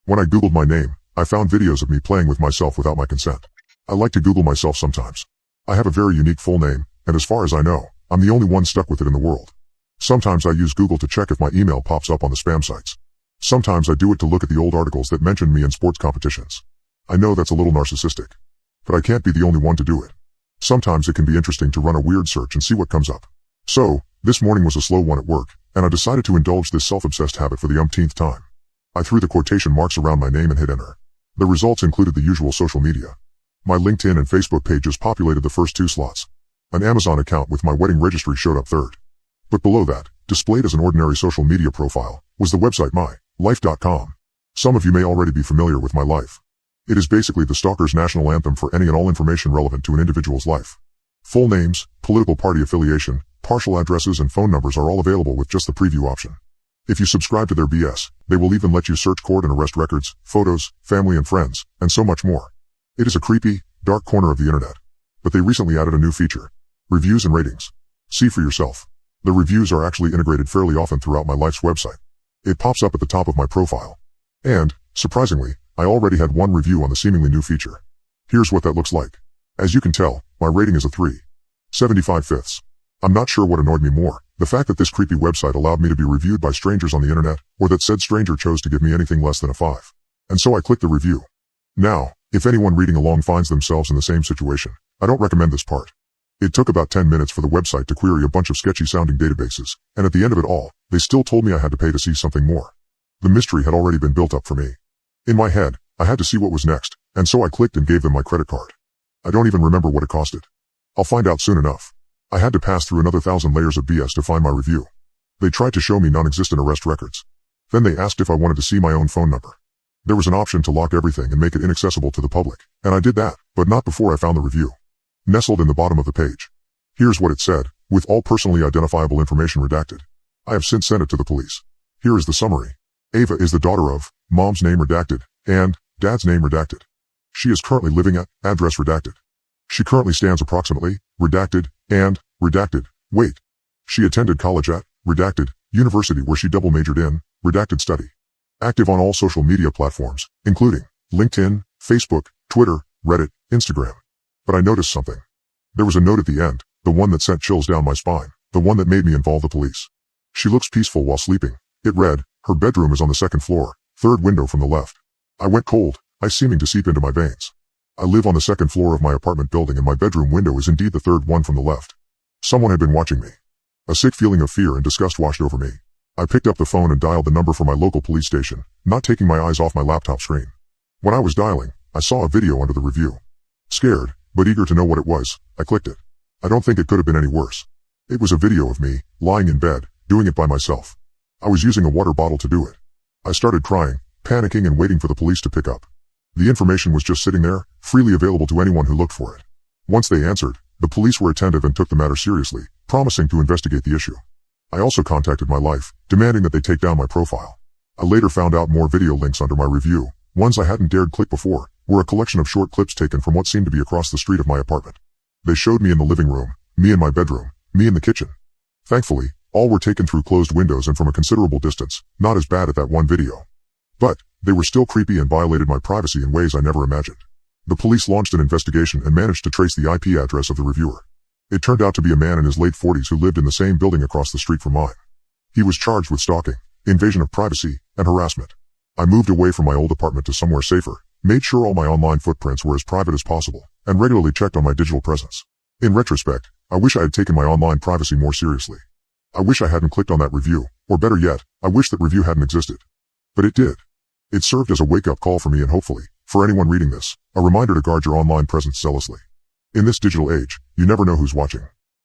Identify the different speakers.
Speaker 1: When I googled my name, I found videos of me playing with myself without my consent. I like to Google myself sometimes. I have a very unique full name, and as far as I know, I'm the only one stuck with it in the world. Sometimes I use Google to check if my email pops up on the spam sites. Sometimes I do it to look at the old articles that mention me in sports competitions. I know that's a little narcissistic, but I can't be the only one to do it. Sometimes it can be interesting to run a weird search and see what comes up. So, this morning was a slow one at work, and I decided to indulge this self-obsessed habit for the umpteenth time. I threw the quotation marks around my name and hit enter. The results included the usual social media. My LinkedIn and Facebook pages populated the first 2 slots. An Amazon account with my wedding registry showed up third. But below that, displayed as an ordinary social media profile, was the website mylife.com. Some of you may already be familiar with My Life. It is basically the stalker's national anthem for any and all information relevant to an individual's life. Full names, political party affiliation, partial addresses and phone numbers are all available with just the preview option. If you subscribe to their BS, they will even let you search court and arrest records, photos, family and friends, and so much more. It is a creepy, dark corner of the internet. But they recently added a new feature. Reviews and ratings. See for yourself. The reviews are actually integrated fairly often throughout My Life's website. It pops up at the top of my profile. And, surprisingly, I already had 1 review on the seemingly new feature. Here's what that looks like. As you can tell, my rating is a 3.75. I'm not sure what annoyed me more, the fact that this creepy website allowed me to be reviewed by strangers on the internet, or that said stranger chose to give me anything less than a 5. And so I clicked the review. Now, if anyone reading along finds themselves in the same situation, I don't recommend this part. It took about 10 minutes for the website to query a bunch of sketchy-sounding databases, and at the end of it all, they still told me I had to pay to see something more. The mystery had already been built up for me. In my head, I had to see what was next, and so I clicked and gave them my credit card. I don't even remember what it costed. I'll find out soon enough. I had to pass through another 1,000 layers of BS to find my review. They tried to show me non-existent arrest records. Then they asked if I wanted to see my own phone number. There was an option to lock everything and make it inaccessible to the public, and I did that, but not before I found the review. Nestled in the bottom of the page. Here's what it said, with all personally identifiable information redacted. I have since sent it to the police. Here is the summary. Ava is the daughter of, mom's name redacted, and, dad's name redacted. She is currently living at, address redacted. She currently stands approximately, redacted, and, redacted, wait. She attended college at, redacted, university where she double majored in, redacted study. Active on all social media platforms, including LinkedIn, Facebook, Twitter, Reddit, Instagram. But I noticed something. There was a note at the end, the one that sent chills down my spine, the one that made me involve the police. She looks peaceful while sleeping. It read, her bedroom is on the 2nd floor, 3rd window from the left. I went cold, ice seeming to seep into my veins. I live on the 2nd floor of my apartment building and my bedroom window is indeed the 3rd one from the left. Someone had been watching me. A sick feeling of fear and disgust washed over me. I picked up the phone and dialed the number for my local police station, not taking my eyes off my laptop screen. When I was dialing, I saw a video under the review. Scared, but eager to know what it was, I clicked it. I don't think it could have been any worse. It was a video of me, lying in bed, doing it by myself. I was using a water bottle to do it. I started crying, panicking and waiting for the police to pick up. The information was just sitting there, freely available to anyone who looked for it. Once they answered, the police were attentive and took the matter seriously, promising to investigate the issue. I also contacted My Life, demanding that they take down my profile. I later found out more video links under my review, ones I hadn't dared click before, were a collection of short clips taken from what seemed to be across the street of my apartment. They showed me in the living room, me in my bedroom, me in the kitchen. Thankfully, all were taken through closed windows and from a considerable distance, not as bad as that one video. But, they were still creepy and violated my privacy in ways I never imagined. The police launched an investigation and managed to trace the IP address of the reviewer. It turned out to be a man in his late 40s who lived in the same building across the street from mine. He was charged with stalking, invasion of privacy, and harassment. I moved away from my old apartment to somewhere safer, made sure all my online footprints were as private as possible, and regularly checked on my digital presence. In retrospect, I wish I had taken my online privacy more seriously. I wish I hadn't clicked on that review, or better yet, I wish that review hadn't existed. But it did. It served as a wake-up call for me and hopefully, for anyone reading this, a reminder to guard your online presence zealously. In this digital age, you never know who's watching.